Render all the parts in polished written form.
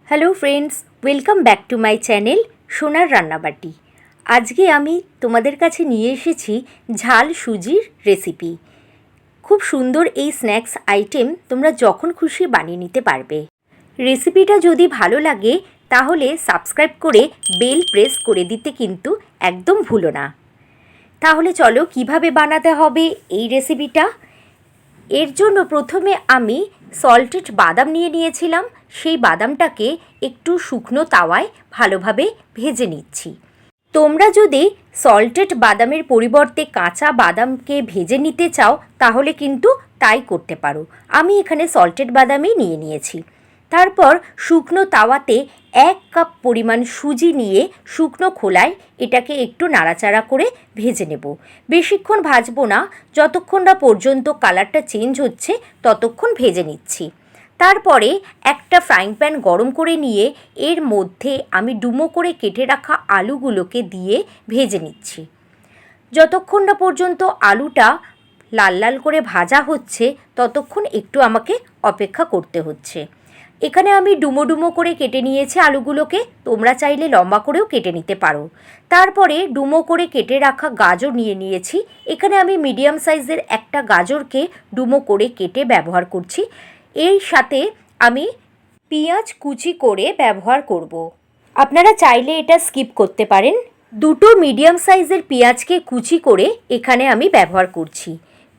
Hello friends, welcome back to my channel সোনার রান্নাবাটি। আজকে আমি তোমাদের কাছে নিয়ে এসেছি ঝাল সুজির রেসিপি। খুব সুন্দর এই স্ন্যাক্স আইটেম তোমরা যখন খুশি বানিয়ে নিতে পারবে। রেসিপিটা যদি ভালো লাগে তাহলে সাবস্ক্রাইব করে বেল প্রেস করে দিতে কিন্তু একদম ভুলো না। তাহলে চলো কিভাবে বানাতে হবে এই রেসিপিটা। এর জন্য প্রথমে আমি সল্টেড বাদাম নিয়েছিলাম। সেই বাদামটাকে একটু শুকনো তাওয়ায় ভালোভাবে ভেজে নিচ্ছি। তোমরা যদি সল্টেড বাদামের পরিবর্তে কাঁচা বাদামকে ভেজে নিতে চাও তাহলে কিন্তু তাই করতে পারো। আমি এখানে সল্টেড বাদামই নিয়েছি। তারপর শুকনো তাওয়াতে 1 কাপ পরিমাণ সুজি নিয়ে শুকনো খোলায় এটাকে একটু নাড়াচাড়া করে ভেজে নেব। বেশিক্ষণ ভাজবো না, যতক্ষণ না পর্যন্ত কালারটা চেঞ্জ হচ্ছে ততক্ষণ ভেজে নিচ্ছি। তারপরে একটা ফ্রাইং প্যান গরম করে নিয়ে এর মধ্যে আমি ডুমো করে কেটে রাখা আলুগুলোকে দিয়ে ভেজে নিচ্ছি। যতক্ষণ না পর্যন্ত আলুটা লাল লাল করে ভাজা হচ্ছে ততক্ষণ একটু আমাকে অপেক্ষা করতে হচ্ছে। এখানে আমি ডুমো ডুমো করে কেটে নিয়েছি আলুগুলোকে, তোমরা চাইলে লম্বা করেও কেটে নিতে পারো। তারপরে ডুমো করে কেটে রাখা গাজর নিয়েছি। এখানে আমি মিডিয়াম সাইজের একটা গাজরকে ডুমো করে কেটে ব্যবহার করছি। এর সাথে আমি পেঁয়াজ কুচি করে ব্যবহার করব। আপনারা চাইলে এটা স্কিপ করতে পারেন। দুটো মিডিয়াম সাইজের পেঁয়াজকে কুচি করে এখানে আমি ব্যবহার করছি।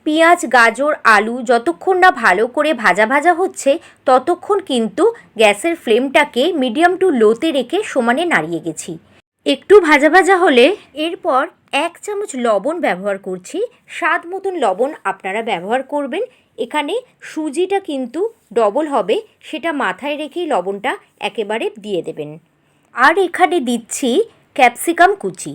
পেঁয়াজ, গাজর, আলু যতক্ষণ না ভালো করে ভাজা ভাজা হচ্ছে ততক্ষণ কিন্তু গ্যাসের ফ্লেমটাকে মিডিয়াম টু লোতে রেখে সমানে নাড়িয়ে গেছি। একটু ভাজা ভাজা হলে এরপর 1 চামচ লবণ ব্যবহার করছি। স্বাদ মতন লবণ আপনারা ব্যবহার করবেন। এখানে সুজিটা কিন্তু ডবল হবে, সেটা মাথায় রেখেই লবণটা একেবারে দিয়ে দেবেন। আর এখানে দিচ্ছি ক্যাপসিকাম কুচি।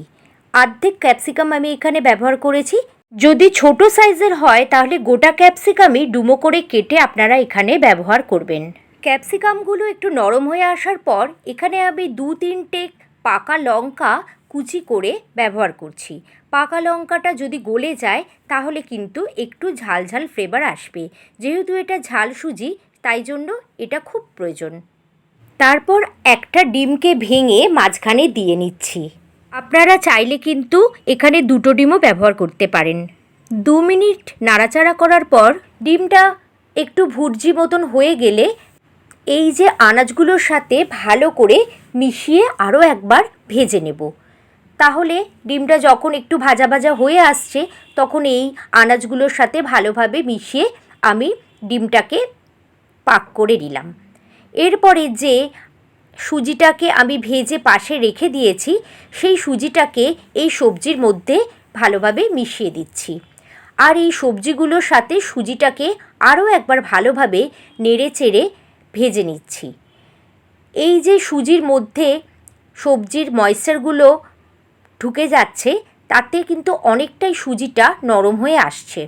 অর্ধেক ক্যাপসিকাম আমি এখানে ব্যবহার করেছি। যদি ছোট সাইজের হয় তাহলে গোটা ক্যাপসিকামই ডুমো করে কেটে আপনারা এখানে ব্যবহার করবেন। ক্যাপসিকামগুলো একটু নরম হয়ে আসার পর এখানে আমি 2-3টে পাকা লঙ্কা কুচি করে ব্যবহার করছি। পাকা লঙ্কাটা যদি গলে যায় তাহলে কিন্তু একটু ঝাল ঝাল ফ্লেভার আসবে। যেহেতু এটা ঝাল সুজি তাই জন্য এটা খুব প্রয়োজন। তারপর একটা ডিমকে ভেঙে মাঝখানে দিয়ে নিচ্ছি। আপনারা চাইলে কিন্তু এখানে 2টো ডিমও ব্যবহার করতে পারেন। 2 মিনিট নাড়াচাড়া করার পর ডিমটা একটু ভুর্জি মতন হয়ে গেলে এই যে আনাজগুলোর সাথে ভালো করে মিশিয়ে আরও একবার ভেজে নেব। তাহলে ডিমটা যখন একটু ভাজা ভাজা হয়ে আসছে তখন এই আনাজগুলোর সাথে ভালোভাবে মিশিয়ে আমি ডিমটাকে পাক করে নিলাম। এরপরে যে সুজিটাকে আমি ভেজে পাশে রেখে দিয়েছি সেই সুজিটাকে এই সবজির মধ্যে ভালোভাবে মিশিয়ে দিচ্ছি। আর এই সবজিগুলোর সাথে সুজিটাকে আরও একবার ভালোভাবে নেড়ে চেড়ে ভেজে নিচ্ছি। এই যে সুজির মধ্যে সবজির ময়েশ্চারগুলো ঢুকে যাচ্ছে তাতে কিন্তু অনেকটাই সুজিটা নরম হয়ে আসছে।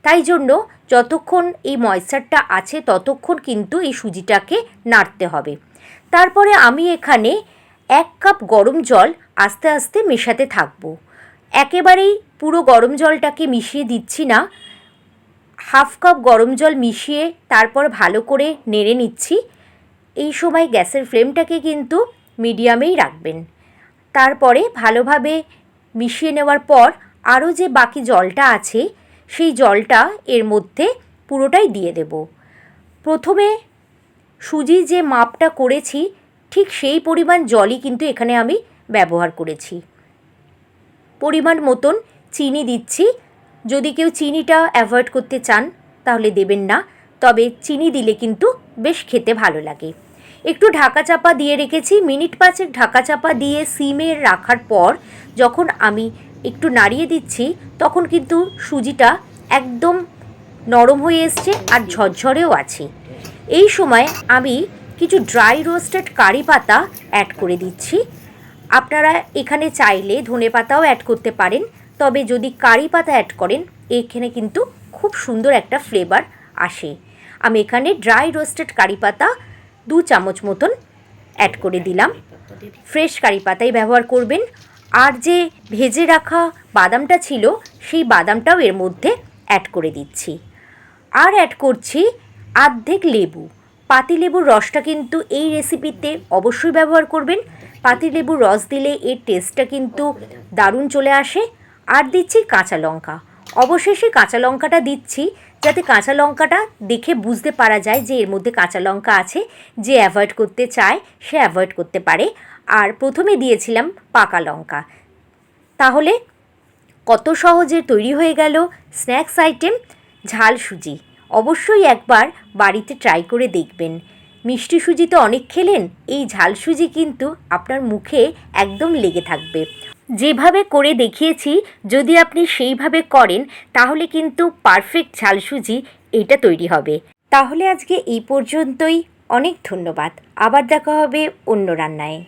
তাই জন্য যতক্ষণ এই ময়েশ্চারটা আছে ততক্ষণ কিন্তু এই সুজিটাকে নাড়তে হবে। তারপরে আমি এখানে 1 কাপ গরম জল আস্তে আস্তে মেশাতে থাকব। একেবারেই পুরো গরম জলটাকে মিশিয়ে দিচ্ছি না, 1/2 কাপ গরম জল মিশিয়ে তারপর ভালো করে নেড়ে নিচ্ছি। এই সময় গ্যাসের ফ্লেমটাকে কিন্তু মিডিয়ামেই রাখবেন। তারপরে ভালোভাবে মিশিয়ে নেওয়ার পর আরও যে বাকি জলটা আছে সেই জলটা এর মধ্যে পুরোটাই দিয়ে দেব। প্রথমে সুজি যে মাপটা করেছি ঠিক সেই পরিমাণ জলই কিন্তু এখানে আমি ব্যবহার করেছি। পরিমাণ মতন চিনি দিচ্ছি। যদি কেউ চিনিটা অ্যাভয়েড করতে চান তাহলে দেবেন না, তবে চিনি দিলে কিন্তু বেশ খেতে ভালো লাগে। একটু ঢাকা চাপা দিয়ে রেখেছি। মিনিট 5 ঢাকা চাপা দিয়ে সিমে রাখার পর যখন আমি একটু নাড়িয়ে দিচ্ছি তখন কিন্তু সুজিটা একদম নরম হয়ে এসছে আর ঝরঝরেও আছে। এই সময় আমি কিছু ড্রাই রোস্টেড কারি পাতা অ্যাড করে দিচ্ছি। আপনারা এখানে চাইলে ধনেপাতাও অ্যাড করতে পারেন, তবে যদি কারি পাতা অ্যাড করেন এখানে কিন্তু খুব সুন্দর একটা ফ্লেভার আসে। আমি এখানে ড্রাই রোস্টেড কারি পাতা 2 চামচ মতন অ্যাড করে দিলাম। ফ্রেশ কারি পাতাই ব্যবহার করবেন। আর যে ভেজে রাখা বাদামটা ছিল সেই বাদামটাও এর মধ্যে অ্যাড করে দিচ্ছি। আর অ্যাড করছি অর্ধেক লেবু। পাতিলেবুর রসটা কিন্তু এই রেসিপিতে অবশ্যই ব্যবহার করবেন। পাতিলেবুর রস দিলে এর টেস্টটা কিন্তু দারুণ চলে আসে। আর দিচ্ছি কাঁচা লঙ্কা, অবশেষে কাঁচা লঙ্কাটা দিচ্ছি যাতে কাঁচা লঙ্কাটা দেখে বুঝতে পারা যায় যে এর মধ্যে কাঁচা লঙ্কা আছে। যে অ্যাভয়েড করতে চায় সে অ্যাভয়েড করতে পারে। আর প্রথমে দিয়েছিলাম পাকা লঙ্কা। তাহলে কত সহজে তৈরি হয়ে গেল স্ন্যাক্স আইটেম ঝাল সুজি। অবশ্যই একবার বাড়িতে ট্রাই করে দেখবেন। মিষ্টি সুজি তো অনেক খেলেন, এই ঝাল সুজি কিন্তু আপনার মুখে একদম লেগে থাকবে। যেভাবে করে দেখিয়েছি যদি আপনি সেইভাবে করেন তাহলে কিন্তু পারফেক্ট ঝাল সুজি এটা তৈরি হবে। তাহলে আজকে এই পর্যন্তই। অনেক ধন্যবাদ। আবার দেখা হবে অন্য রান্নায়।